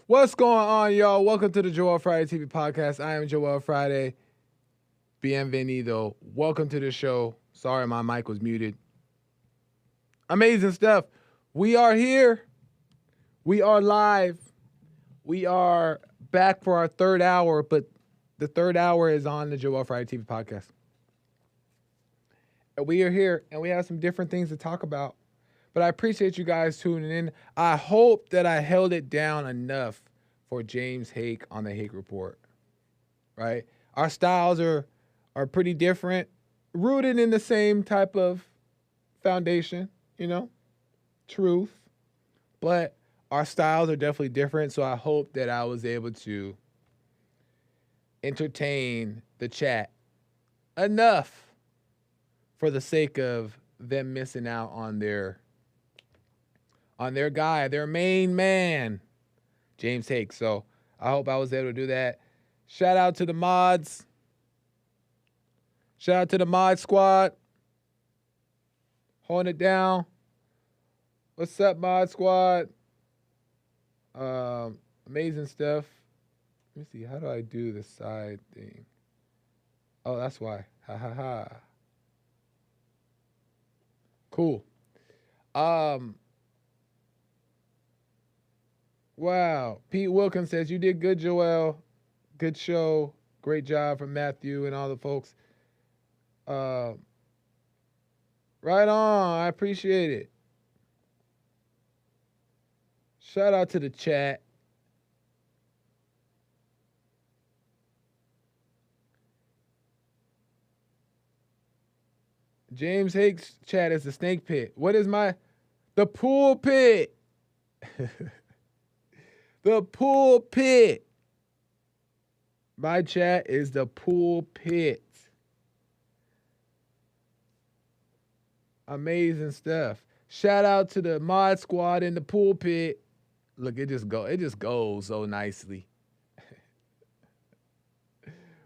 What's going on, y'all? Welcome to the Joel Friday TV podcast. I am Joel Friday. Bienvenido. Welcome to the show. Sorry, my mic was muted. Amazing stuff. We are here. We are live. We are back for our third hour, but the third hour is on the Joel Friday TV podcast. And we are here, and we have some different things to talk about. But I appreciate you guys tuning in. I hope that I held it down enough for James Hake on the Hake Report, right? Our styles are pretty different, rooted in the same type of foundation, truth. But our styles are definitely different, so I hope that I was able to entertain the chat enough for the sake of them missing out on their guy, their main man, James Hake. So I hope I was able to do that. Shout out to the mods. Shout out to the mod squad. Holding it down. What's up, mod squad? Amazing stuff. Let me see. How do I do the side thing? Oh, that's why. Ha ha ha. Cool. Wow. Pete Wilkins says, you did good, Joel. Good show. Great job from Matthew and all the folks. Right on. I appreciate it. Shout out to the chat. James Hake's chat is the snake pit. What is the pool pit? The pool pit. My chat is the pool pit. Amazing stuff. Shout out to the mod squad in the pool pit. Look, it just goes so nicely.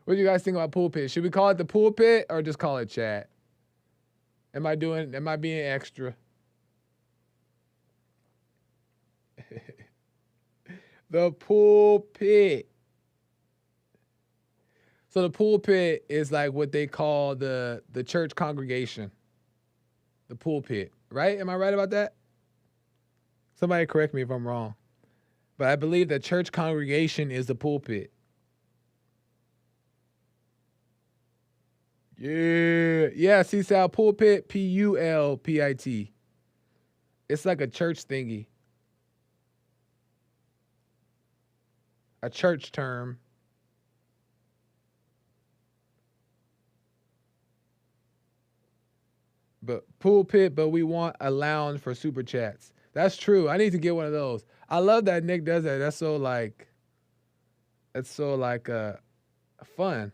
What do you guys think about pool pit? Should we call it the pool pit or just call it chat? Am I being extra? The pool pit. So the pool pit is like what they call the church congregation. The pulpit, right? Am I right about that? Somebody correct me if I'm wrong. But I believe the church congregation is the pulpit. Yeah, Seaside pulpit, Pulpit. It's like a church thingy. A church term. but pulpit, but we want a lounge for super chats. That's true. I need to get one of those. I love that Nick does that. That's so like fun.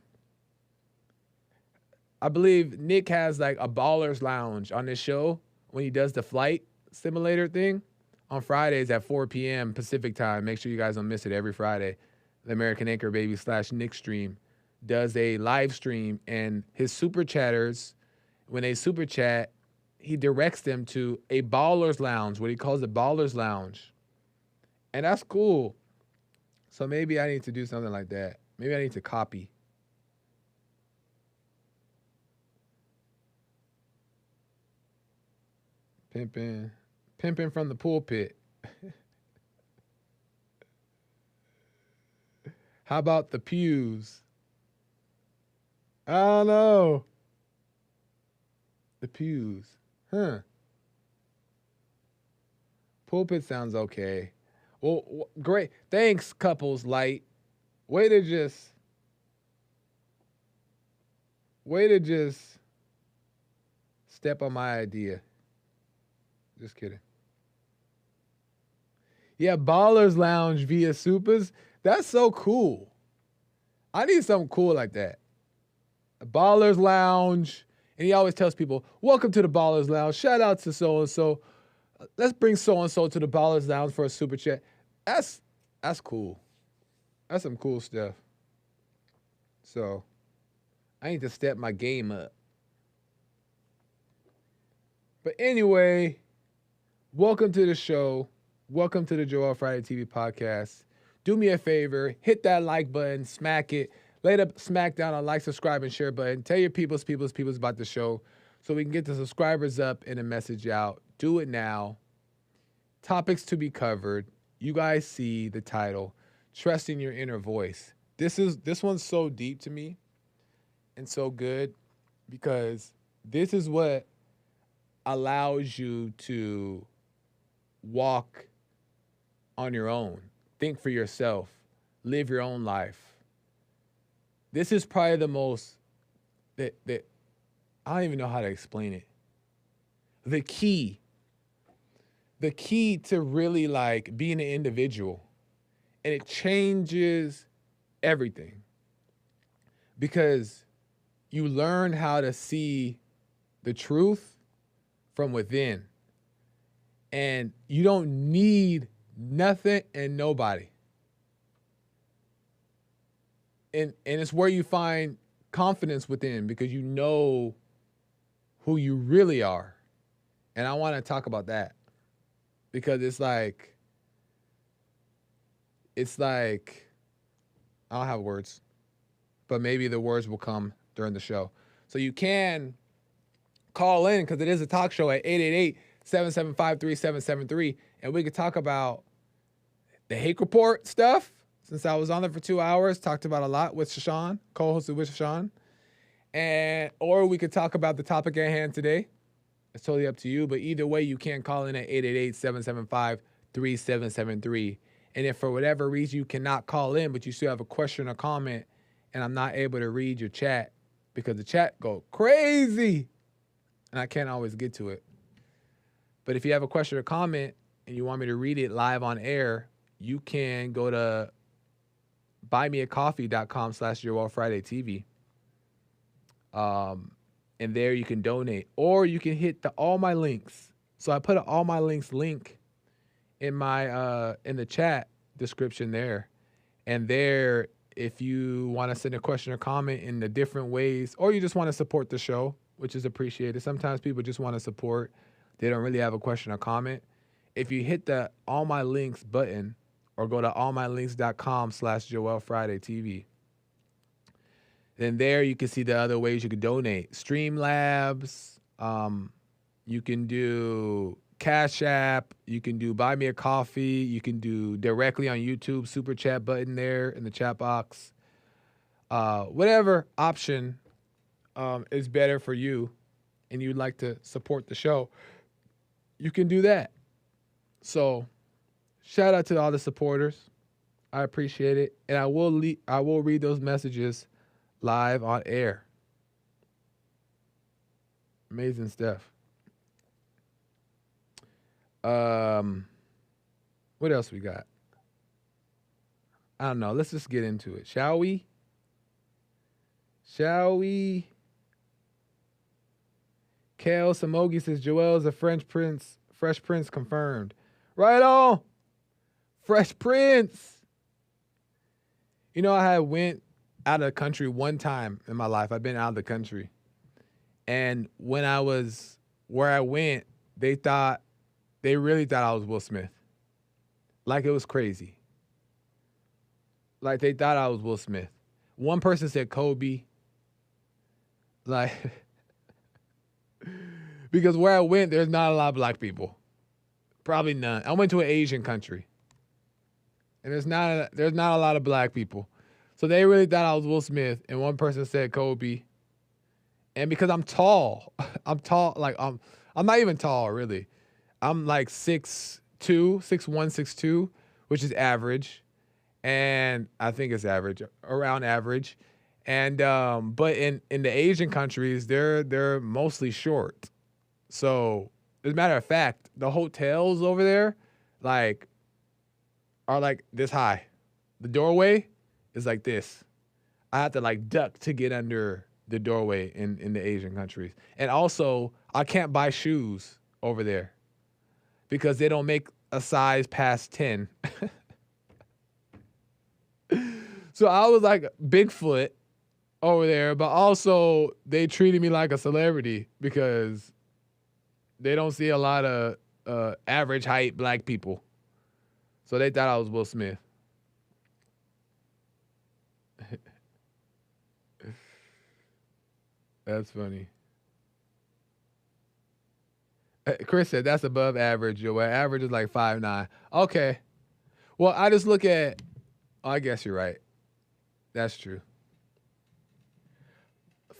I believe Nick has like a baller's lounge on his show when he does the flight simulator thing on Fridays at 4 p.m. Pacific time. Make sure you guys don't miss it every Friday. The American Anchor Baby / Nick stream does a live stream, and his super chatters, when they super chat, he directs them to a baller's lounge, what he calls a baller's lounge. And that's cool. So maybe I need to do something like that. Maybe I need to copy. Pimping from the pulpit. How about the pews? I don't know. The pews. Huh. Pulpit sounds okay. Well, great. Thanks, Couples Light. Way to just step on my idea. Just kidding. Yeah, Ballers Lounge via Supers. That's so cool. I need something cool like that. A Ballers Lounge. And he always tells people, welcome to the Ballers Lounge. Shout out to so-and-so. Let's bring so-and-so to the Ballers Lounge for a super chat. That's cool. That's some cool stuff. So, I need to step my game up. But anyway, welcome to the show. Welcome to the Joel Friday TV podcast. Do me a favor, hit that like button, smack it. Lay the smack down on like, subscribe, and share button. Tell your peoples about the show so we can get the subscribers up and a message out. Do it now. Topics to be covered. You guys see the title, Trusting Your Inner Voice. This one's so deep to me and so good because this is what allows you to walk on your own, think for yourself, live your own life. This is probably the most that I don't even know how to explain it. The key to really like being an individual, and it changes everything because you learn how to see the truth from within, and you don't need nothing and nobody. And it's where you find confidence within because you know who you really are. And I want to talk about that because it's like, I don't have words, but maybe the words will come during the show. So you can call in because it is a talk show at 888-775-3773. And we could talk about the Hake Report stuff. Since I was on there for 2 hours, talked about a lot with Shashan, co-hosted with Shashan. Or we could talk about the topic at hand today. It's totally up to you. But either way, you can call in at 888-775-3773. And if for whatever reason you cannot call in, but you still have a question or comment, and I'm not able to read your chat because the chat go crazy, and I can't always get to it. But if you have a question or comment and you want me to read it live on air, you can go to buymeacoffee.com/JoelFridayTV. And there you can donate, or you can hit the all my links. So I put an all my links link in my in the chat description there. And there, if you want to send a question or comment in the different ways, or you just want to support the show, which is appreciated. Sometimes people just want to support. They don't really have a question or comment. If you hit the all my links button, or go to allmylinks.com/JoelFridayTV. Then there you can see the other ways you can donate. Streamlabs, you can do Cash App, you can do Buy Me a Coffee, you can do directly on YouTube, Super Chat button there in the chat box. Whatever option is better for you and you'd like to support the show, you can do that. So shout out to all the supporters. I appreciate it. And I will read those messages live on air. Amazing stuff. Um, what else we got? I don't know. Let's just get into it, shall we? Shall we? Kale Samogi says Joel is a French Prince. Fresh Prince confirmed. Right on. Fresh Prince. You know, I had went out of the country one time in my life. I've been out of the country. And when I was where I went, they really thought I was Will Smith. Like it was crazy. Like they thought I was Will Smith. One person said Kobe. Like, because where I went, there's not a lot of black people. Probably none. I went to an Asian country. And there's not a lot of black people. So they really thought I was Will Smith. And one person said Kobe. And because I'm tall, I'm tall, like I'm not even tall, really. I'm like 6'2", 6'1", 6'2", which is average. And I think it's average, around average. And but in the Asian countries, they're mostly short. So as a matter of fact, the hotels over there, like, are like this high. The doorway is like this. I have to like duck to get under the doorway in the Asian countries. And also, I can't buy shoes over there because they don't make a size past 10. So I was like Bigfoot over there, but also they treated me like a celebrity because they don't see a lot of average height black people. So they thought I was Will Smith. That's funny. Chris said that's above average. Your average is like 5'9". Okay. Well, I just look at. Oh, I guess you're right. That's true.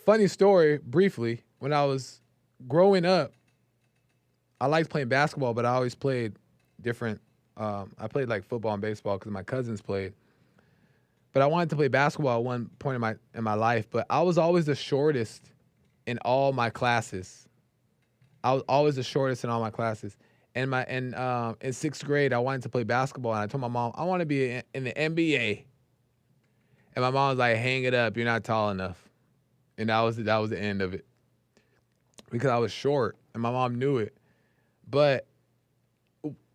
Funny story, briefly. When I was growing up, I liked playing basketball, but I always played different. I played like football and baseball because my cousins played. But I wanted to play basketball at one point in my life. But I was always the shortest in all my classes. I was always the shortest in all my classes. And in sixth grade, I wanted to play basketball, and I told my mom I want to be in the NBA. And my mom was like, "Hang it up! You're not tall enough." And that was the end of it because I was short, and my mom knew it. But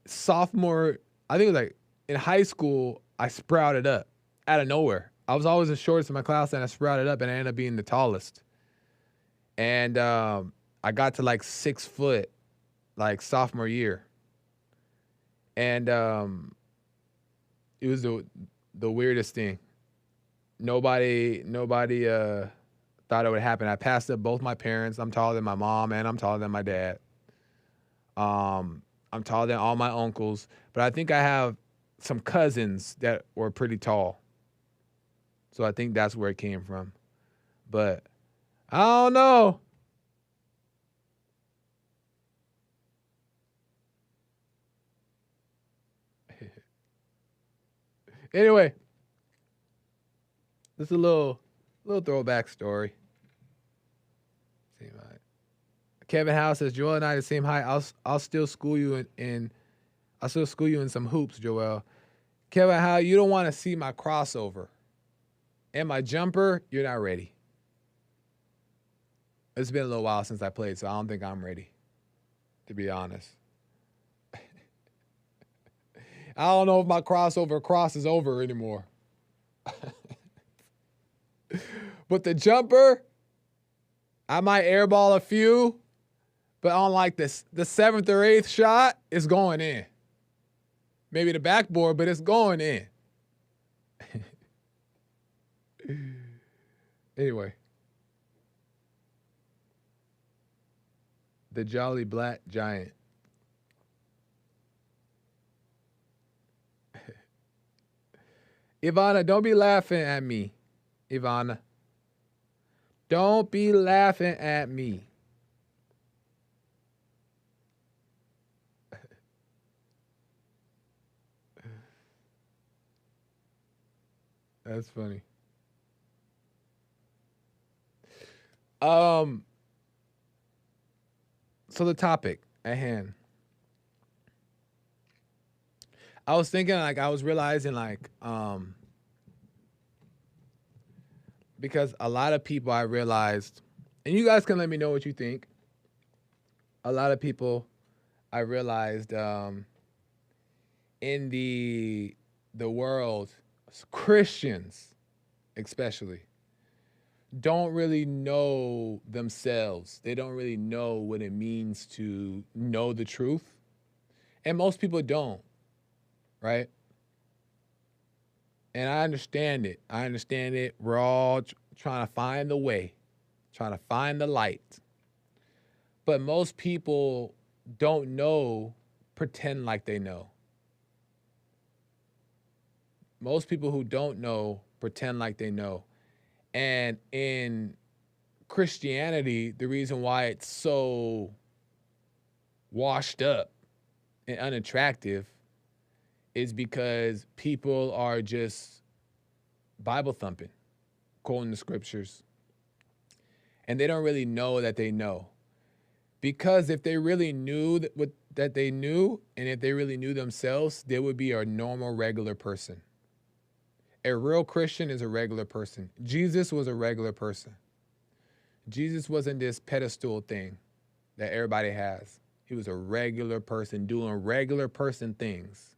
sophomore, I think it was like in high school, I sprouted up out of nowhere. I was always the shortest in my class, and I sprouted up, and I ended up being the tallest. And I got to like 6 foot, like sophomore year, and it was the weirdest thing. Nobody thought it would happen. I passed up both my parents. I'm taller than my mom, and I'm taller than my dad. I'm taller than all my uncles, but I think I have some cousins that were pretty tall. So I think that's where it came from. But I don't know. Anyway, this is a little throwback story. Same height. Kevin House says Joel and I the same height. I'll still school you I'll still school you in some hoops, Joel. Kevin, how you don't want to see my crossover and my jumper? You're not ready. It's been a little while since I played, so I don't think I'm ready, to be honest. I don't know if my crossover crosses over anymore. But the jumper, I might airball a few, but on like this, the 7th or 8th shot, it's going in. Maybe the backboard, but it's going in. Anyway. The Jolly Black Giant. Ivana, don't be laughing at me. Ivana. Don't be laughing at me. That's funny. So the topic at hand. I was thinking, like, I was realizing, like, because a lot of people I realized, and you guys can let me know what you think. A lot of people I realized in the world, Christians especially, don't really know themselves. They don't really know what it means to know the truth. And most people don't, right? And I understand it. I understand it. We're all trying to find the way, trying to find the light. But most people don't know, pretend like they know. Most people who don't know pretend like they know. And in Christianity, the reason why it's so washed up and unattractive is because people are just Bible thumping, quoting the scriptures, and they don't really know that they know. Because if they really knew that they knew, and if they really knew themselves, they would be a normal, regular person. A real Christian is a regular person. Jesus was a regular person. Jesus wasn't this pedestal thing that everybody has. He was a regular person doing regular person things.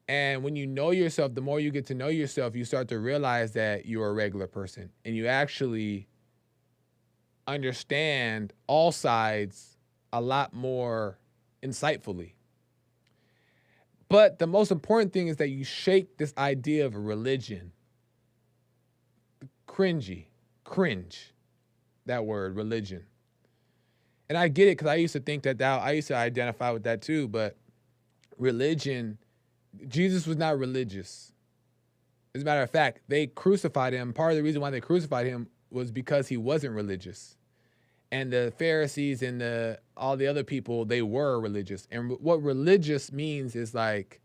And when you know yourself, the more you get to know yourself, you start to realize that you're a regular person, and you actually understand all sides a lot more insightfully. But the most important thing is that you shake this idea of a religion. Cringe, that word, religion. And I get it, because I used to think that I used to identify with that too, but religion, Jesus was not religious. As a matter of fact, they crucified him. Part of the reason why they crucified him was because he wasn't religious. And the Pharisees and all the other people, they were religious. And what religious means is like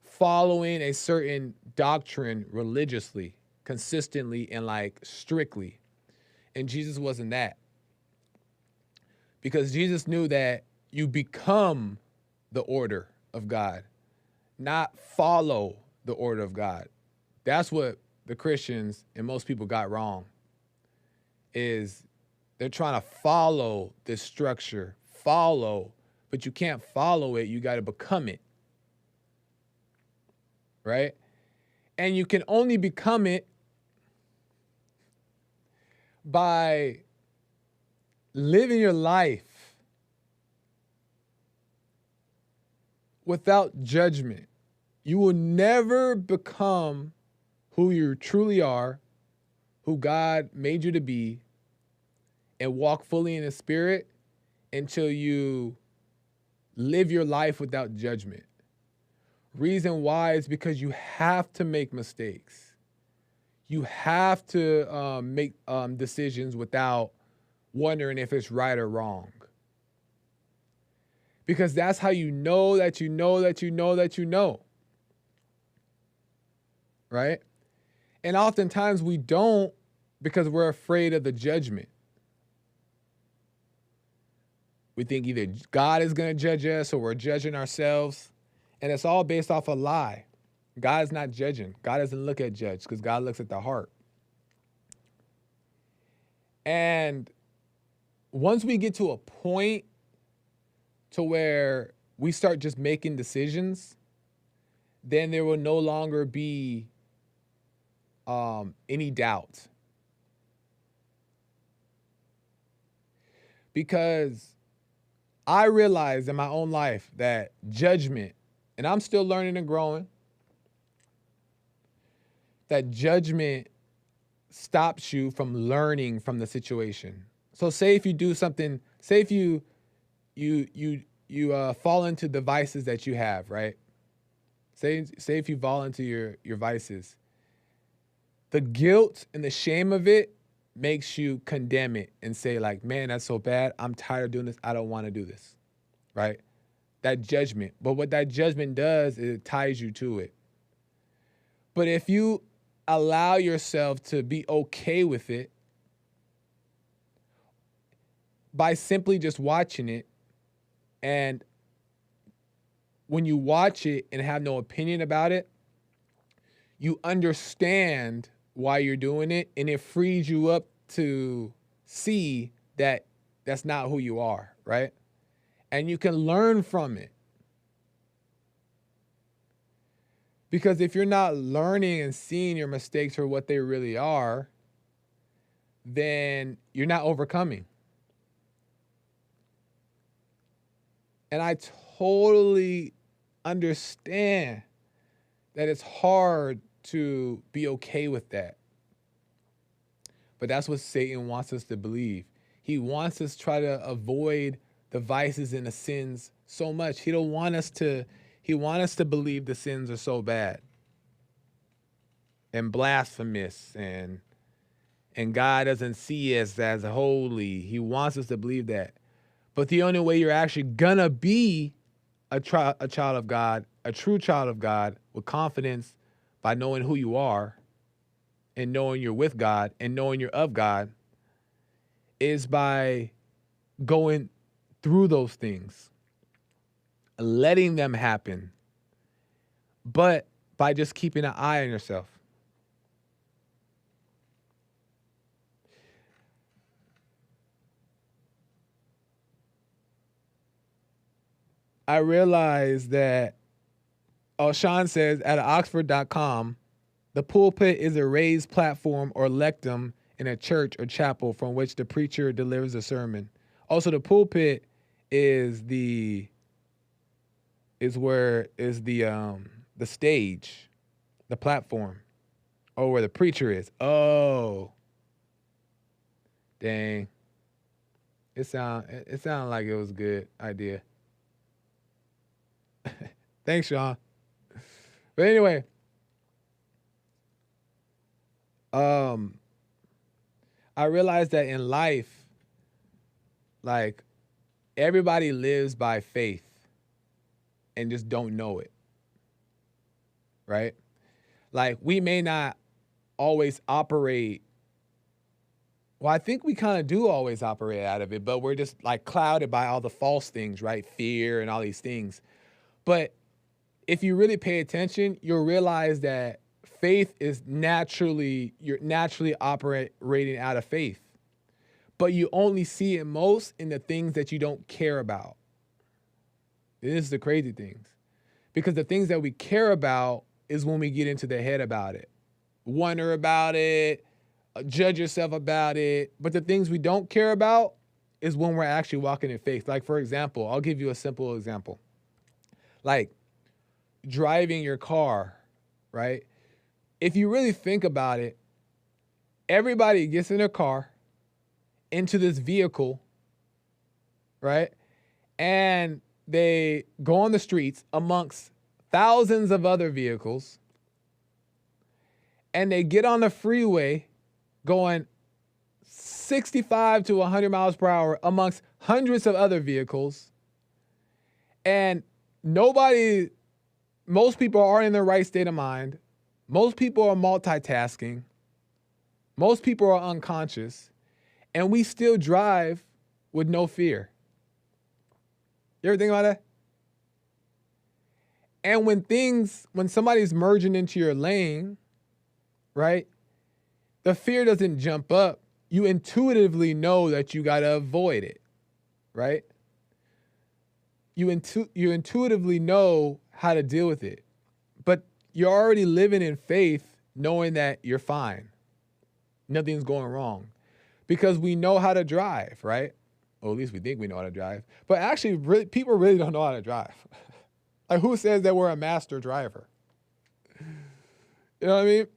following a certain doctrine religiously, consistently, and like strictly. And Jesus wasn't that. Because Jesus knew that you become the order of God, not follow the order of God. That's what the Christians and most people got wrong, is they're trying to follow this structure, but you can't follow it. You got to become it, right? And you can only become it by living your life without judgment. You will never become who you truly are, who God made you to be, and walk fully in the Spirit until you live your life without judgment. Reason why is because you have to make mistakes. You have to make decisions without wondering if it's right or wrong. Because that's how you know that you know that you know that you know. Right? And oftentimes we don't, because we're afraid of the judgment. We think either God is going to judge us or we're judging ourselves. And it's all based off a lie. God is not judging. God doesn't look at judge, because God looks at the heart. And once we get to a point to where we start just making decisions, then there will no longer be any doubt. Because I realized in my own life that judgment, and I'm still learning and growing, that judgment stops you from learning from the situation. So say if you do something, say if you fall into the vices that you have, right? Say if you fall into your vices. The guilt and the shame of it makes you condemn it and say like, man, that's so bad. I'm tired of doing this. I don't want to do this, right? That judgment. But what that judgment does is it ties you to it. But if you allow yourself to be okay with it by simply just watching it and when you watch it and have no opinion about it, you understand why you're doing it, and it frees you up to see that that's not who you are, right? And you can learn from it. Because if you're not learning and seeing your mistakes for what they really are, then you're not overcoming. And I totally understand that it's hard to be okay with that. But that's what Satan wants us to believe. He wants us to try to avoid the vices and the sins so much. He wants us to believe the sins are so bad and blasphemous and God doesn't see us as holy. He wants us to believe that. But the only way you're actually gonna be a child of God, a true child of God with confidence by knowing who you are and knowing you're with God and knowing you're of God is by going through those things, letting them happen, but by just keeping an eye on yourself. I realized that, Sean says, at oxford.com, the pulpit is a raised platform or lectern in a church or chapel from which the preacher delivers a sermon. Also, the pulpit is the stage, the platform, or where the preacher is. Oh, dang! It sounded like it was a good idea. Thanks, Sean. But anyway, I realized that in life, like, everybody lives by faith and just don't know it, right? Like, we may not always operate. Well, I think we kind of do always operate out of it, but we're just like clouded by all the false things, right? Fear and all these things. But if you really pay attention, you'll realize that faith is you're naturally operating out of faith. But you only see it most in the things that you don't care about. This is the crazy things. Because the things that we care about is when we get into the head about it. Wonder about it, judge yourself about it. But the things we don't care about is when we're actually walking in faith. Like, for example, I'll give you a simple example. Like, driving your car, right? If you really think about it, everybody gets in their car, into this vehicle, right? And they go on the streets amongst thousands of other vehicles, and they get on the freeway going 65 to 100 miles per hour amongst hundreds of other vehicles, and most people aren't in their right state of mind. Most people are multitasking. Most people are unconscious. And we still drive with no fear. You ever think about that? And when somebody's merging into your lane, right, the fear doesn't jump up. You intuitively know that you got to avoid it, right? You intuitively know how to deal with it. But you're already living in faith knowing that you're fine. Nothing's going wrong. Because we know how to drive, right? Or at least we think we know how to drive. But actually, people really don't know how to drive. Like, who says that we're a master driver? You know what I mean?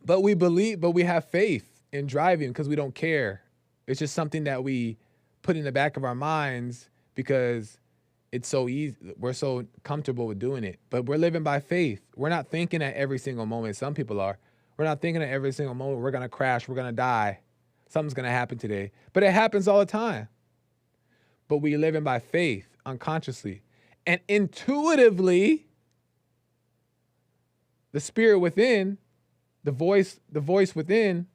But we have faith in driving because we don't care. It's just something that we put in the back of our minds because it's so easy. We're so comfortable with doing it. But we're living by faith. We're not thinking at every single moment. Some people are. We're not thinking at every single moment we're going to crash, we're going to die. Something's going to happen today. But it happens all the time. But we living by faith unconsciously. And intuitively, the spirit within, the voice within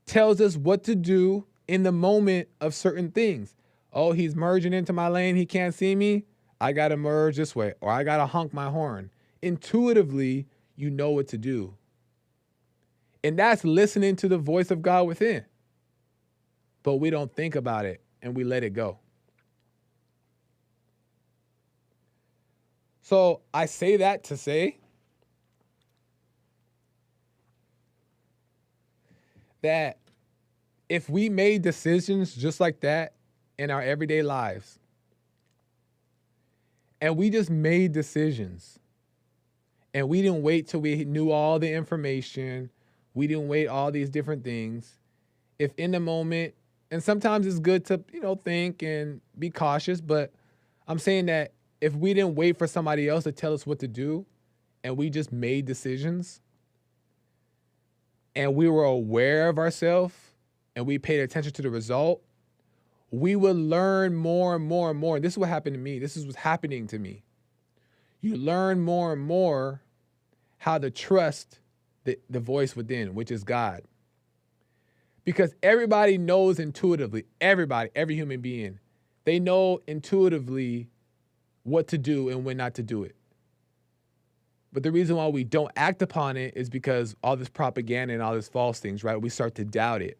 tells us what to do in the moment of certain things. Oh, he's merging into my lane. He can't see me. I got to merge this way, or I got to honk my horn. Intuitively, you know what to do. And that's listening to the voice of God within. But we don't think about it and we let it go. So I say that to say that if we made decisions just like that in our everyday lives, and we just made decisions, and we didn't wait till we knew all the information, we didn't wait all these different things, if in the moment, and sometimes it's good to, think and be cautious, but I'm saying that if we didn't wait for somebody else to tell us what to do, and we just made decisions, and we were aware of ourselves, and we paid attention to the result, we would learn more and more and more. This is what happened to me. This is what's happening to me. You learn more and more how to trust the voice within, which is God. Because everybody knows intuitively, everybody, every human being, they know intuitively what to do and when not to do it. But the reason why we don't act upon it is because all this propaganda and all these false things, right? We start to doubt it.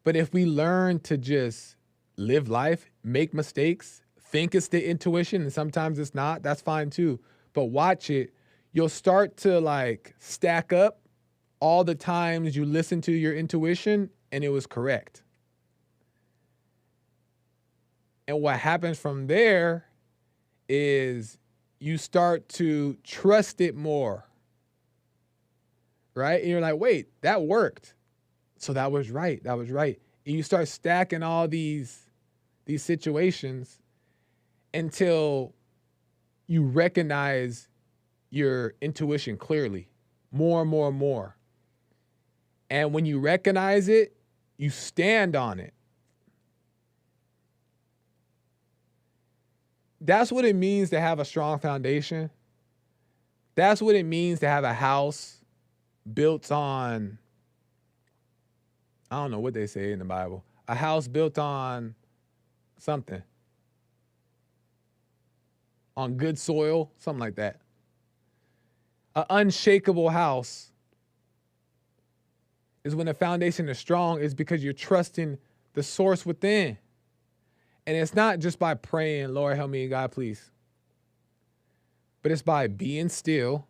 But if we learn to just live life, make mistakes, think it's the intuition, and sometimes it's not, that's fine too. But watch it, you'll start to stack up all the times you listen to your intuition and it was correct. And what happens from there is you start to trust it more, right? And you're like, wait, that worked. So that was right. That was right. And you start stacking all these situations until you recognize your intuition clearly, more and more and more. And when you recognize it, you stand on it. That's what it means to have a strong foundation. That's what it means to have a house built on, I don't know what they say in the Bible, a house built on something, on good soil, something like that. An unshakable house is when the foundation is strong, is because you're trusting the source within. And it's not just by praying, Lord, help me, God, please. But it's by being still,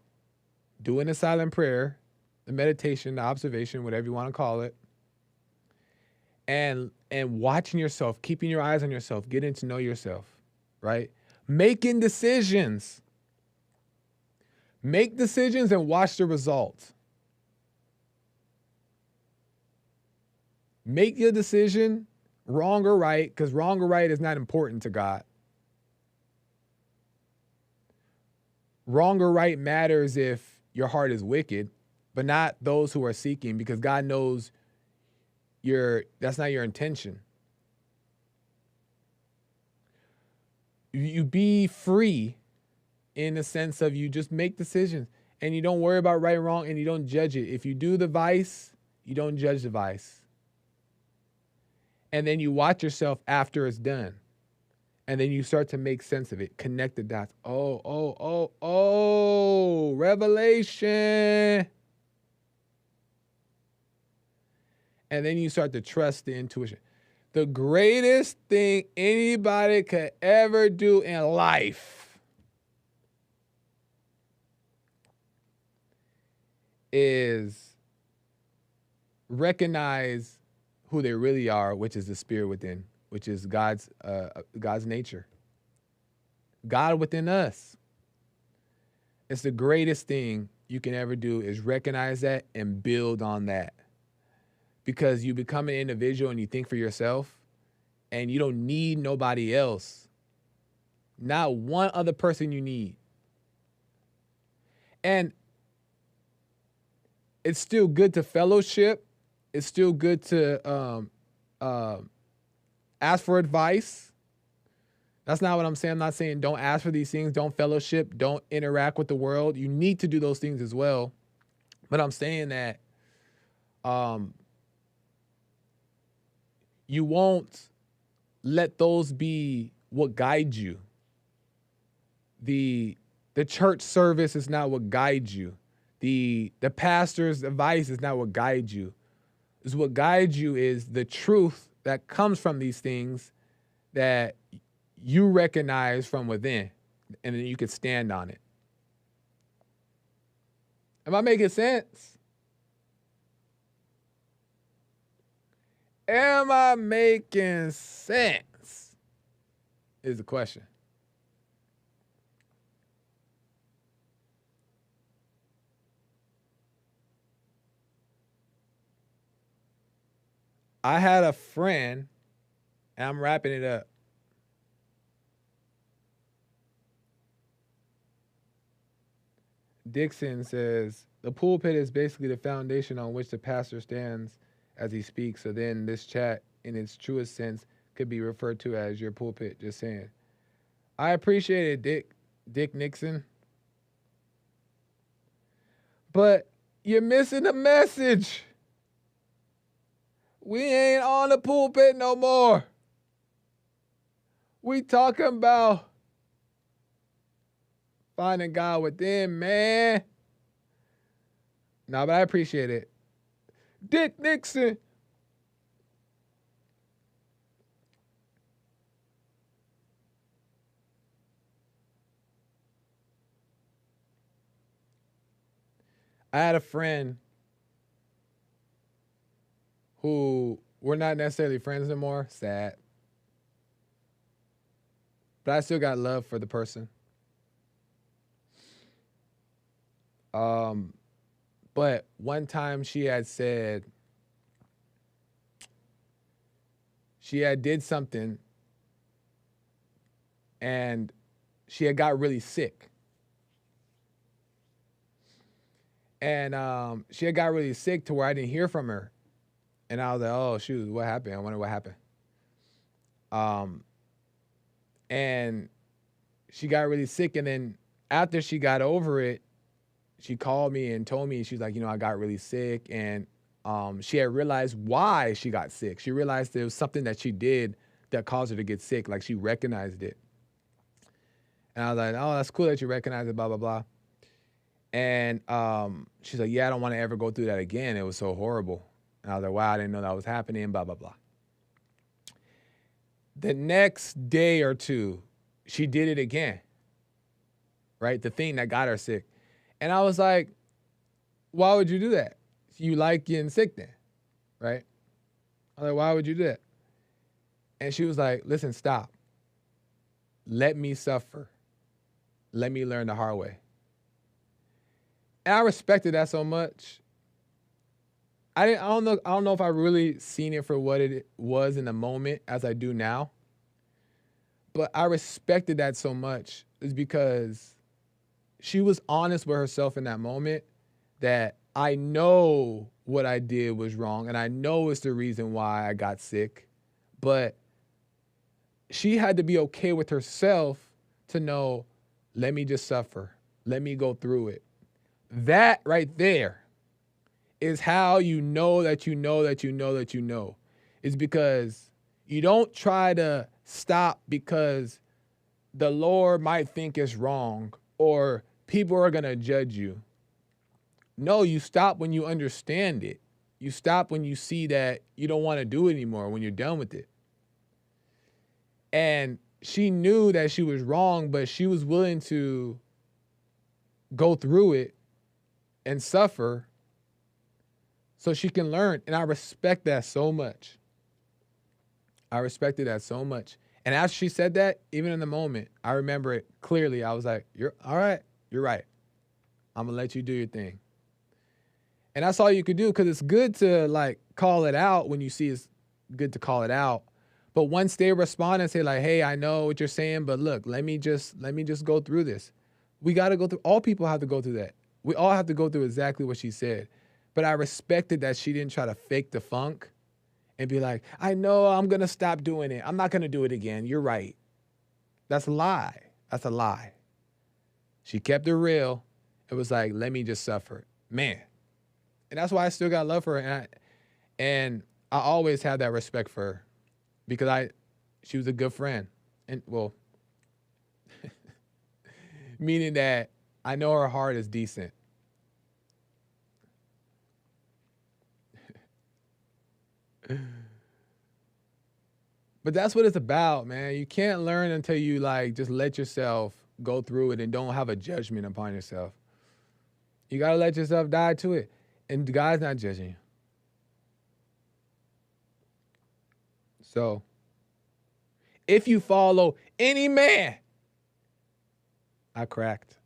doing the silent prayer, the meditation, the observation, whatever you want to call it, and watching yourself, keeping your eyes on yourself, getting to know yourself, right? Making decisions. Make decisions and watch the results. Make your decision, wrong or right, because wrong or right is not important to God. Wrong or right matters if your heart is wicked, but not those who are seeking, because God knows that's not your intention. You be free in the sense of you just make decisions and you don't worry about right and wrong and you don't judge it. If you do the vice, you don't judge the vice. And then you watch yourself after it's done. And then you start to make sense of it. Connect the dots. Oh, revelation. And then you start to trust the intuition. The greatest thing anybody could ever do in life is recognize who they really are, which is the spirit within, which is God's nature. God within us. It's the greatest thing you can ever do is recognize that and build on that. Because you become an individual and you think for yourself and you don't need nobody else. Not one other person you need. And it's still good to fellowship. It's still good to ask for advice. That's not what I'm saying. I'm not saying don't ask for these things, don't fellowship, don't interact with the world. You need to do those things as well. But I'm saying that you won't let those be what guides you. The church service is not what guides you. The pastor's advice is not what guides you. Is what guides you is the truth that comes from these things that you recognize from within, and then you can stand on it. Am I making sense? Am I making sense? Is the question. I had a friend, and I'm wrapping it up. Dixon says, the pulpit is basically the foundation on which the pastor stands as he speaks. So then this chat, in its truest sense, could be referred to as your pulpit. Just saying. I appreciate it, Dick Nixon. But you're missing the message. We ain't on the pulpit no more. We talking about finding God within, man. No, but I appreciate it. Dick Nixon. I had a friend who we're not necessarily friends anymore. Sad. But I still got love for the person. But one time she had said she had did something and she had got really sick. And she had got really sick to where I didn't hear from her. And I was like, oh, shoot, what happened? I wonder what happened. And she got really sick. And then after she got over it, she called me and told me, she's like, I got really sick. And she had realized why she got sick. She realized there was something that she did that caused her to get sick. Like she recognized it. And I was like, oh, that's cool that you recognize it, blah, blah, blah. And she's like, yeah, I don't want to ever go through that again. It was so horrible. And I was like, wow, I didn't know that was happening, blah, blah, blah. The next day or two, she did it again, right? The thing that got her sick. And I was like, why would you do that? You like getting sick then, right? I was like, why would you do that? And she was like, listen, stop. Let me suffer. Let me learn the hard way. And I respected that so much. I don't know if I really seen it for what it was in the moment as I do now. But I respected that so much is because she was honest with herself in that moment that I know what I did was wrong and I know it's the reason why I got sick. But she had to be okay with herself to know, let me just suffer. Let me go through it. That right there is how you know that you know that you know that you know. It's because you don't try to stop because the Lord might think it's wrong or people are going to judge you. No, you stop when you understand it. You stop when you see that you don't want to do it anymore, when you're done with it. And she knew that she was wrong, but she was willing to go through it and suffer so she can learn. And I respect that so much. I respected that so much. And after she said that, even in the moment, I remember it clearly. I was like, you're all right. You're right. I'm going to let you do your thing. And that's all you could do, because it's good to like call it out when you see it's good to call it out. But once they respond and say like, hey, I know what you're saying, but look, let me just go through this. We got to go through, all people have to go through that. We all have to go through exactly what she said. But I respected that she didn't try to fake the funk and be like, I know I'm going to stop doing it. I'm not going to do it again. You're right. That's a lie. That's a lie. She kept it real. It was like, let me just suffer. Man. And that's why I still got love for her. And I always had that respect for her because she was a good friend. And well, meaning that I know her heart is decent. But that's what it's about, man. You can't learn until you like just let yourself go through it and don't have a judgment upon yourself. You gotta let yourself die to it. And God's not judging you. So if you follow any man, I cracked.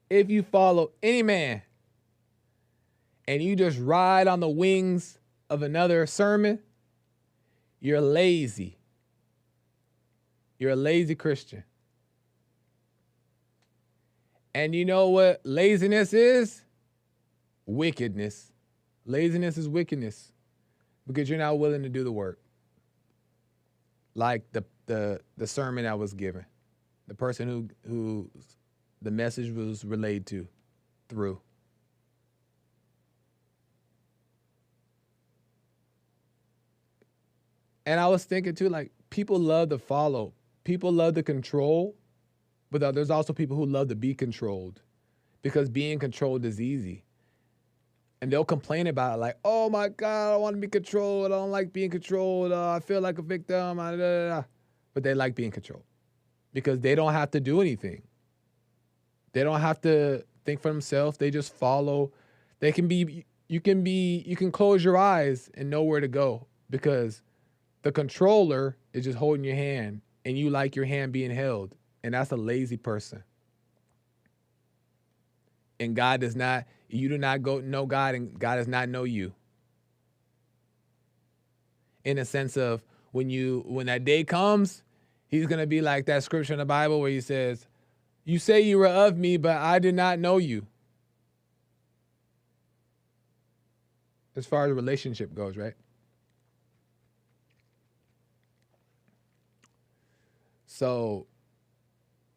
If you follow any man and you just ride on the wings of another sermon, you're lazy. You're a lazy Christian. And you know what laziness is? Wickedness. Laziness is wickedness because you're not willing to do the work. Like the sermon I was given, the person who the message was relayed to through. And I was thinking too, like, people love to follow. People love to control, but there's also people who love to be controlled because being controlled is easy. And they'll complain about it like, oh my God, I want to be controlled. I don't like being controlled. I feel like a victim. But they like being controlled because they don't have to do anything. They don't have to think for themselves. They just follow. You can close your eyes and know where to go because the controller is just holding your hand and you like your hand being held. And that's a lazy person. And God does not, you do not know God and God does not know you. In a sense of when that day comes, he's going to be like that scripture in the Bible where he says, you say you were of me, but I did not know you. As far as the relationship goes, right? So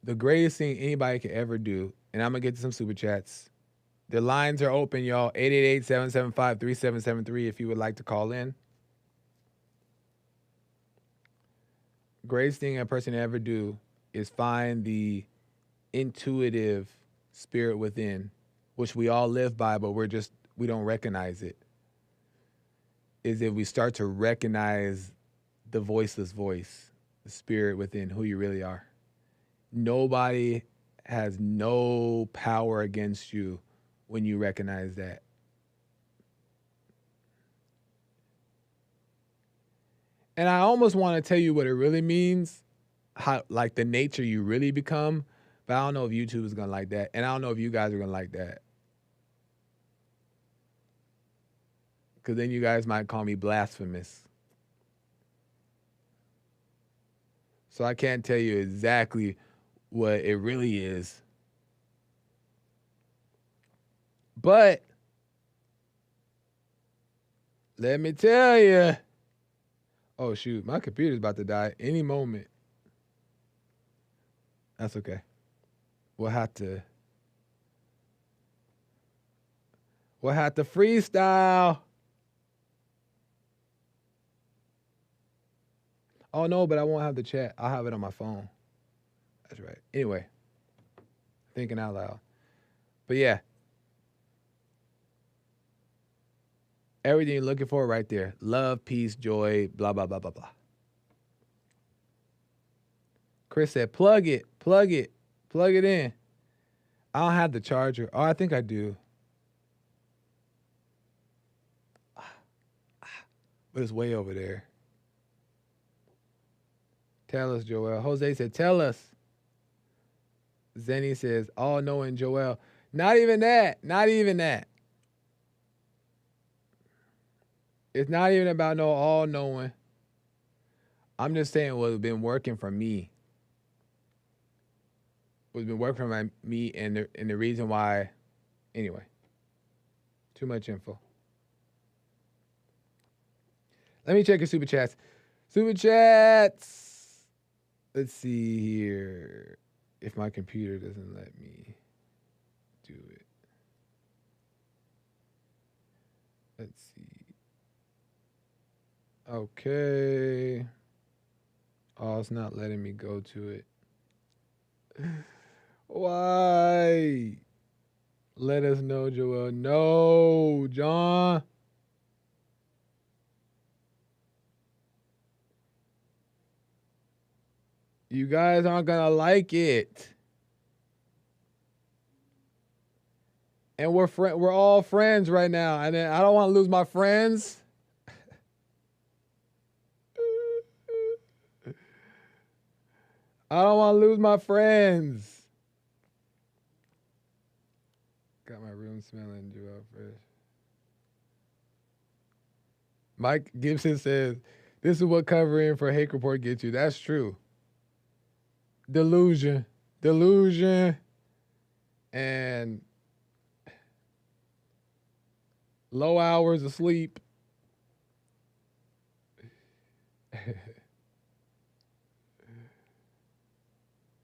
the greatest thing anybody could ever do, and I'm going to get to some super chats. The lines are open, y'all. 888-775-3773 if you would like to call in. Greatest thing a person ever do is find the intuitive spirit within, which we all live by, but we don't recognize it. Is if we start to recognize the voiceless voice, the spirit within, who you really are. Nobody has no power against you when you recognize that. And I almost want to tell you what it really means, how like the nature you really become, but I don't know if YouTube is going to like that. And I don't know if you guys are going to like that. Because then you guys might call me blasphemous. So I can't tell you exactly what it really is. But let me tell you. Oh, shoot. My computer's about to die any moment. That's okay. We'll have to freestyle. Oh, no, but I won't have the chat. I'll have it on my phone. That's right. Anyway, thinking out loud. But yeah. Everything you're looking for right there. Love, peace, joy, blah, blah, blah, blah, blah. Chris said, plug it in. I don't have the charger. Oh, I think I do. But it's way over there. Tell us, Joel. Jose said, tell us. Zenny says, all-knowing Joel. Not even that. It's not even about no all-knowing. I'm just saying what's been working for me. What's been working for me and the reason why. Anyway. Too much info. Let me check your super chats. Super chats. Let's see here. If my computer doesn't let me do it. Let's see. Okay. Oh, it's not letting me go to it. Why? Let us know, Joel. No, John. You guys aren't gonna like it. And we're all friends right now. And then I don't want to lose my friends. I don't want to lose my friends. Got my room smelling Joel fresh. Mike Gibson says, this is what covering for Hake Report gets you. That's true. Delusion. And low hours of sleep.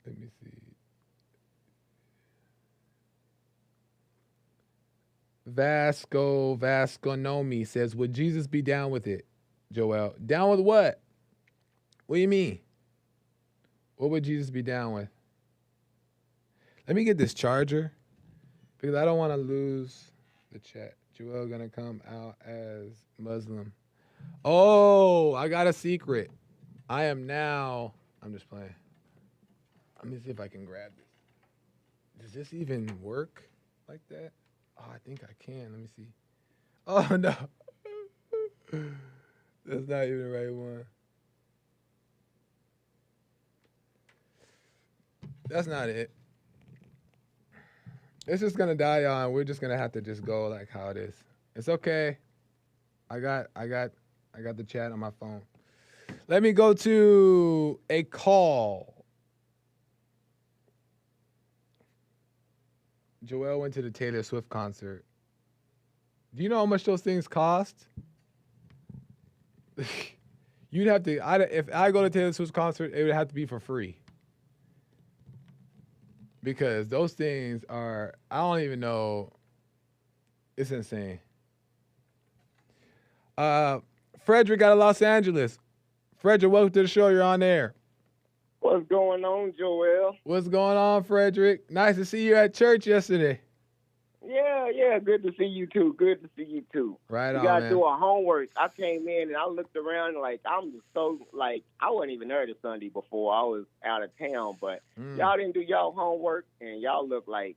Let me see. Vasconomi says, would Jesus be down with it, Joel? Down with what? What do you mean? What would Jesus be down with? Let me get this charger because I don't want to lose the chat. Joel gonna come out as Muslim. Oh, I got a secret. I'm just playing. Let me see if I can grab this. Does this even work like that? Oh, I think I can. Let me see. Oh, no. That's not even the right one. That's not it. It's just gonna die on. We're just gonna have to just go like how it is. It's okay. I got the chat on my phone. Let me go to a call. Joel went to the Taylor Swift concert. Do you know how much those things cost? You'd have to. If I go to Taylor Swift's concert, it would have to be for free. Because those things are, I don't even know. It's insane. Frederick out of Los Angeles. Frederick, welcome to the show. You're on air. What's going on, Joel? What's going on, Frederick? Nice to see you at church yesterday. Yeah, good to see you too. Good to see you too. Right on, You gotta man. do our homework. I came in and I looked around like I'm just so like I wasn't even there this Sunday before. I was out of town, but y'all didn't do y'all homework and y'all look like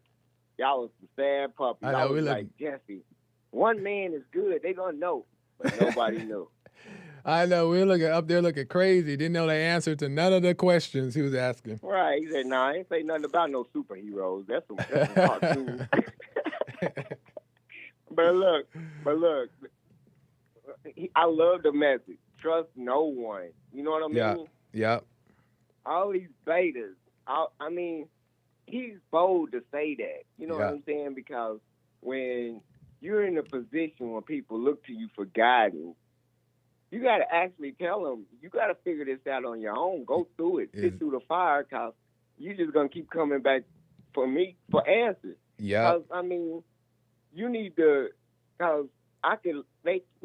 y'all was some sad puppies. I know, I was we like, Jesse, one man is good. They gonna know, but nobody knew. I know, we were looking up there looking crazy. Didn't know the answer to none of the questions he was asking. Right. He said, nah, I ain't say nothing about no superheroes. That's some cartoons. But look, I love the message. Trust no one. You know what I mean? Yeah. All these betas. I mean, he's bold to say that. You know what I'm saying? Because when you're in a position where people look to you for guidance, you got to actually tell them, you got to figure this out on your own. Go through it. Sit through the fire, because you're just going to keep coming back for answers. Yeah. Because, I mean, you need to, because you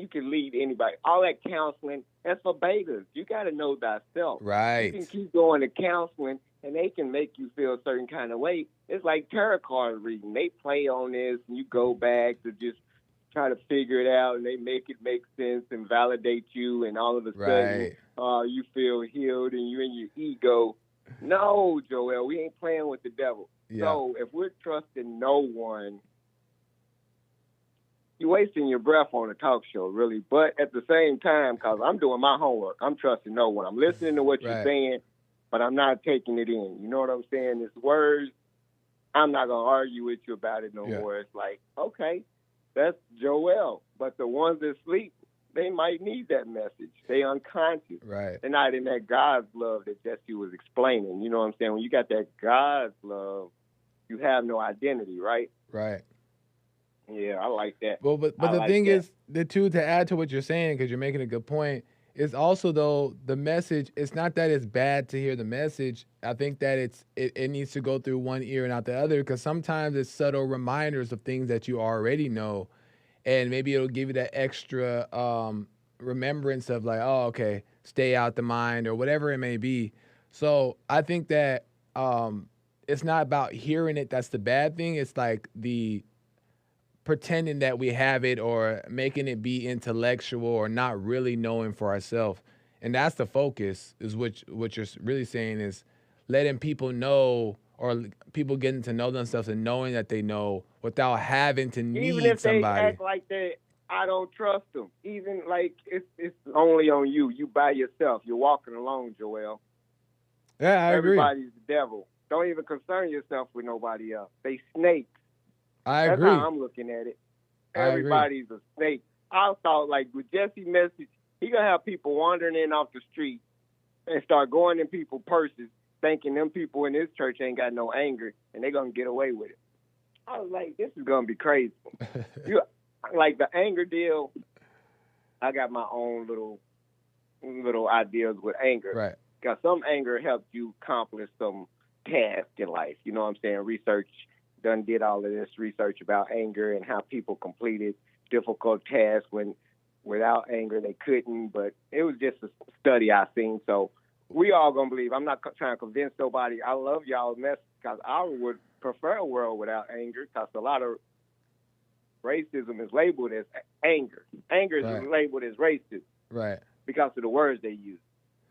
can lead anybody. All that counseling, that's for betas. You got to know thyself. Right. You can keep going to counseling, and they can make you feel a certain kind of way. It's like tarot card reading. They play on this, and you go back to just try to figure it out, and they make it make sense and validate you, and all of a sudden you feel healed and you're in your ego. No, Joel, we ain't playing with the devil. Yeah. So if we're trusting no one, you're wasting your breath on a talk show, really. But at the same time, because I'm doing my homework, I'm trusting no one. I'm listening to what you're saying, but I'm not taking it in. You know what I'm saying? It's words. I'm not going to argue with you about it no more. It's like, okay, that's Joel. But the ones that sleep, they might need that message. They unconscious. Right. They're not in that God's love that Jesse was explaining. You know what I'm saying? When you got that God's love, you have no identity, right? Right. Yeah, I like that. Well, but the thing is, to add to what you're saying, because you're making a good point, is also, though, the message, it's not that it's bad to hear the message. I think that it needs to go through one ear and out the other, because sometimes it's subtle reminders of things that you already know, and maybe it'll give you that extra remembrance of like, oh, okay, stay out the mind or whatever it may be. So I think that it's not about hearing it that's the bad thing. It's like the pretending that we have it or making it be intellectual or not really knowing for ourselves. And that's the focus, is what you're really saying is letting people know, or people getting to know themselves and knowing that they know without having to Even need if they somebody. act like that, I don't trust them. Even like it's only on you. You by yourself. You're walking alone, Joel. Yeah, I agree. Everybody's the devil. Don't even concern yourself with nobody else. They snakes. I That's how agree. I'm looking at it. I agree. Everybody's a snake. I thought like with Jesse message, he gonna have people wandering in off the street and start going in people's purses, thinking them people in his church ain't got no anger and they gonna get away with it. I was like, this is gonna be crazy. You like the anger deal. I got my own little ideas with anger. Right. Because some anger helps you accomplish some task in life. You know what I'm saying? Research did all of this research about anger and how people completed difficult tasks when without anger they couldn't. But it was just a study I seen. So we all gonna believe. I'm not trying to convince nobody. I love y'all's message because I would prefer a world without anger, because a lot of racism is labeled as anger. Anger is Right. labeled as racist Right. because of the words they use.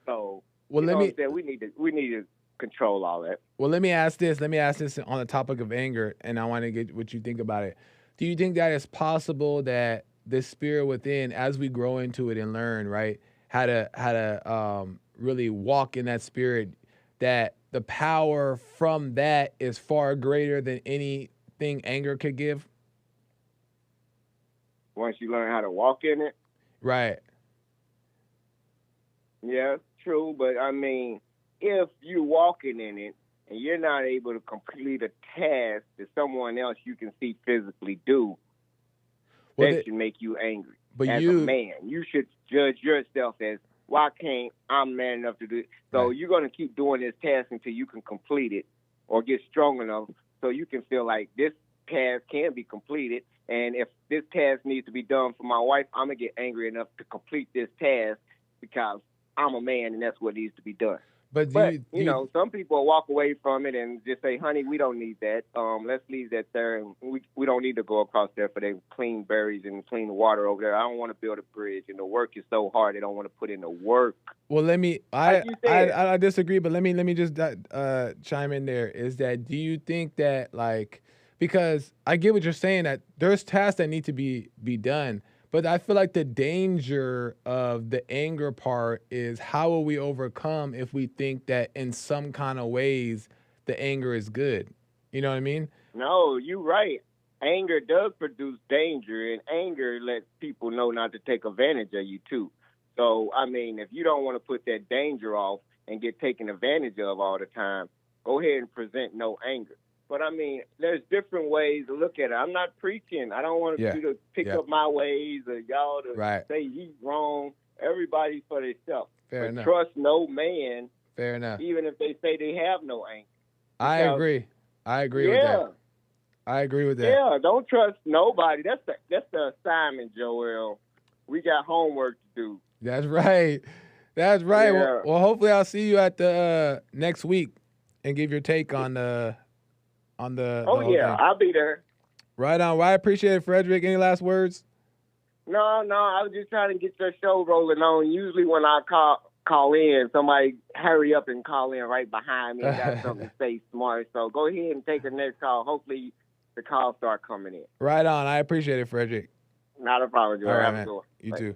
So Well, you know let what me I'm saying? We need to control all that. well let me ask this. Let me ask this on the topic of anger, and I want to get what you think about it. Do you think that it's possible that the spirit within, as we grow into it and learn, right, how to really walk in that spirit, that the power from that is far greater than anything anger could give? Once you learn how to walk in it, Right. yeah, it's true. But I mean, if you're walking in it and you're not able to complete a task that someone else you can see physically do, Well, that should make you angry. but As a man, you should judge yourself as, why can't I'm man enough to do it? So Right. you're going to keep doing this task until you can complete it or get strong enough so you can feel like this task can be completed. And if this task needs to be done for my wife, I'm going to get angry enough to complete this task because I'm a man and that's what needs to be done. But But, you know, some people walk away from it and just say, honey, we don't need that. Let's leave that there. And we don't need to go across there for them clean berries and clean water over there. I don't want to build a bridge. And the work is so hard, they don't want to put in the work. Well, let me. Like you said. I disagree, but let me just chime in there. Is that, do you think that, like, because I get what you're saying, that there's tasks that need to be done, but I feel like the danger of the anger part is, how will we overcome if we think that in some kind of ways the anger is good? You know what I mean? No, you're right. Anger does produce danger, and anger lets people know not to take advantage of you, too. So, I mean, if you don't want to put that danger off and get taken advantage of all the time, go ahead and present no anger. But, I mean, there's different ways to look at it. I'm not preaching. I don't want you to pick up my ways or y'all to say he's wrong. Everybody's for themselves. Fair enough. Trust no man. Fair enough. Even if they say they have no anger. I agree. I agree with that. I agree with that. Yeah, don't trust nobody. That's the assignment, Joel. We got homework to do. That's right. That's right. Yeah. Well, hopefully I'll see you at the next week and give your take on the Oh the yeah, thing. I'll be there. Right on. Well, I appreciate it, Frederick. Any last words? No, I was just trying to get your show rolling on. Usually when I call in, somebody hurry up and call in right behind me and got something to say smart. So go ahead and take the next call. Hopefully the calls start coming in. Right on. I appreciate it, Frederick. Not a problem, Joel. All right, Have a man. good one. You Bye. too.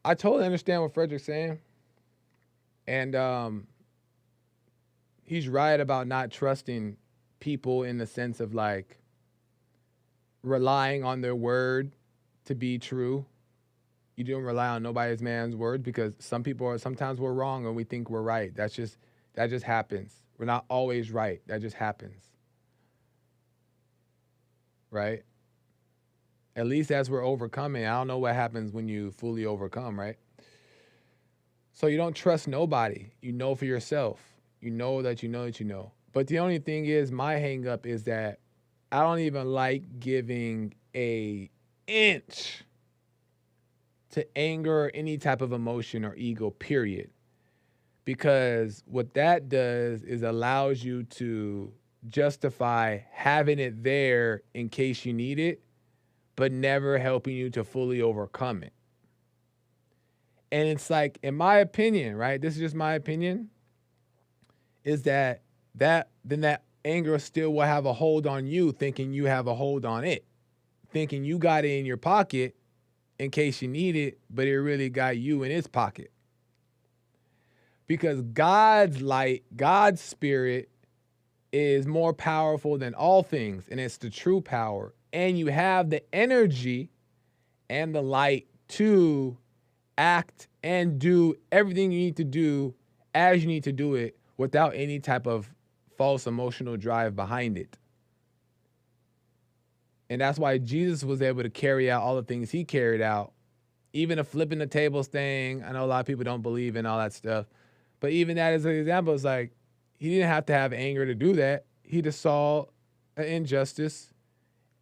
I totally understand what Frederick's saying. And he's right about not trusting people in the sense of like relying on their word to be true. You don't rely on nobody's man's word, because sometimes we're wrong and we think we're right. That just happens. We're not always right. That just happens. Right? At least as we're overcoming. I don't know what happens when you fully overcome, right? So you don't trust nobody. You know for yourself. You know that you know that you know. But the only thing is, my hang up is that I don't even like giving a inch to anger or any type of emotion or ego, period. Because what that does is allows you to justify having it there in case you need it, but never helping you to fully overcome it. And it's like, in my opinion, right? This is just my opinion, is that then that anger still will have a hold on you, thinking you have a hold on it, thinking you got it in your pocket in case you need it, but it really got you in its pocket. Because God's light, God's spirit is more powerful than all things, and it's the true power. And you have the energy and the light to act and do everything you need to do as you need to do it without any type of false emotional drive behind it. And that's why Jesus was able to carry out all the things he carried out. Even a flipping the tables thing. I know a lot of people don't believe in all that stuff. But even that as an example, it's like he didn't have to have anger to do that. He just saw an injustice.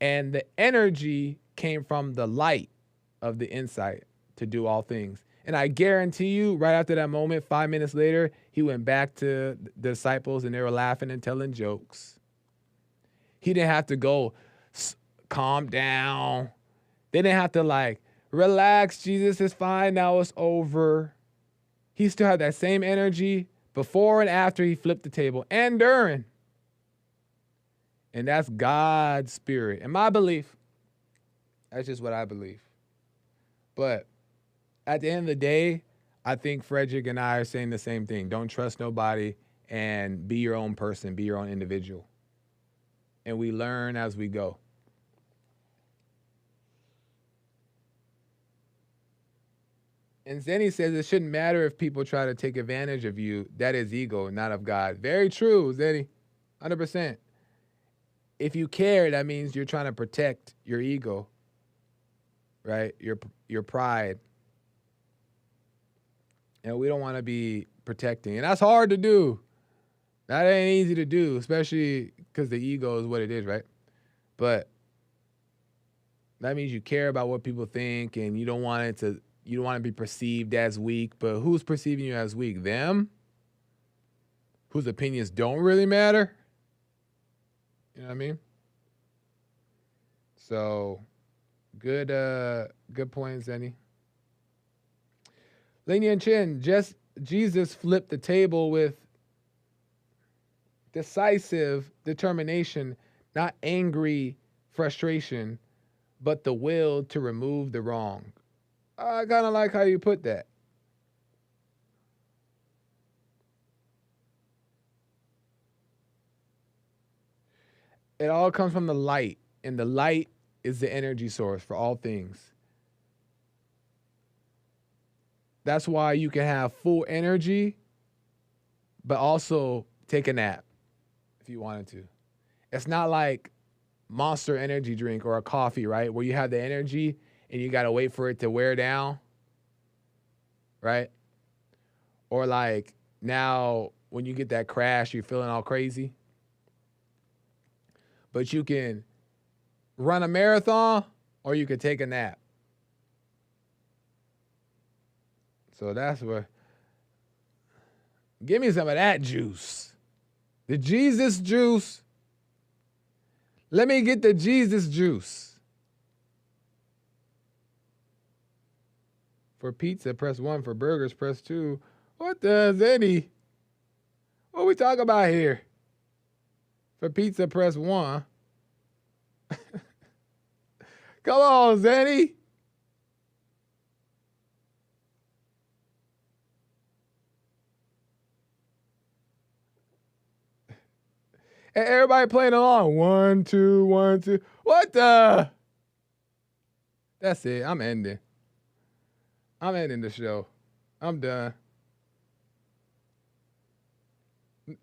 And the energy came from the light of the insight to do all things. And I guarantee you, right after that moment, 5 minutes later, he went back to the disciples and they were laughing and telling jokes. He didn't have to go, calm down. They didn't have to like, relax, Jesus is fine, now it's over. He still had that same energy before and after he flipped the table and during. And that's God's spirit. And my belief, that's just what I believe. But at the end of the day, I think Frederick and I are saying the same thing. Don't trust nobody and be your own person, be your own individual. And we learn as we go. And Zenny says it shouldn't matter if people try to take advantage of you. That is ego, not of God. Very true, Zenny. 100%. If you care, that means you're trying to protect your ego, right? Your pride. And we don't want to be protecting. And that's hard to do. That ain't easy to do, especially because the ego is what it is, right? But that means you care about what people think and you don't want to be perceived as weak. But who's perceiving you as weak? Them? Whose opinions don't really matter? You know what I mean? So, good point, Zenny. Laney and Chin, Jesus flipped the table with decisive determination, not angry frustration, but the will to remove the wrong. I kind of like how you put that. It all comes from the light, and the light is the energy source for all things. That's why you can have full energy, but also take a nap if you wanted to. It's not like Monster energy drink or a coffee, right? Where you have the energy and you got to wait for it to wear down, right? Or like now when you get that crash, you're feeling all crazy. But you can run a marathon or you can take a nap. So that's where, give me some of that juice. The Jesus juice. Let me get the Jesus juice. For pizza, press 1. For burgers, press 2. What does any? What we talking about here? For pizza, press 1. Come on, Zenny. And everybody playing along. 1, 2, 1, 2. What the? That's it. I'm ending the show. I'm done.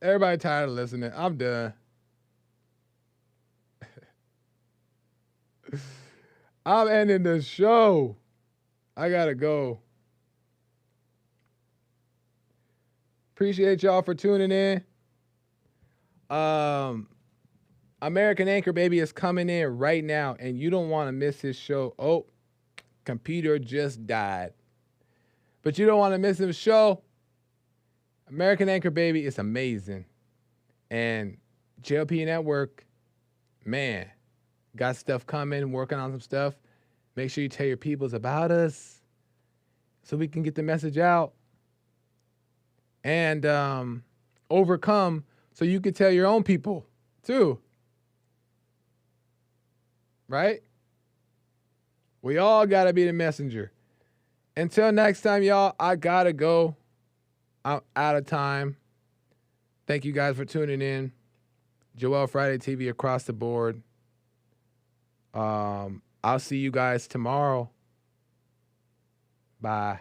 Everybody tired of listening. I'm done. I'm ending the show. I gotta go. Appreciate y'all for tuning in. American Anchor Baby is coming in right now, and you don't want to miss his show. Oh, computer just died. But you don't want to miss the show. American Anchor, baby, is amazing. And JLP Network, man, got stuff coming, working on some stuff. Make sure you tell your peoples about us so we can get the message out. And overcome so you can tell your own people too. Right? We all got to be the messenger. Until next time, y'all, I got to go. I'm out of time. Thank you guys for tuning in. Joel Friday TV across the board. I'll see you guys tomorrow. Bye.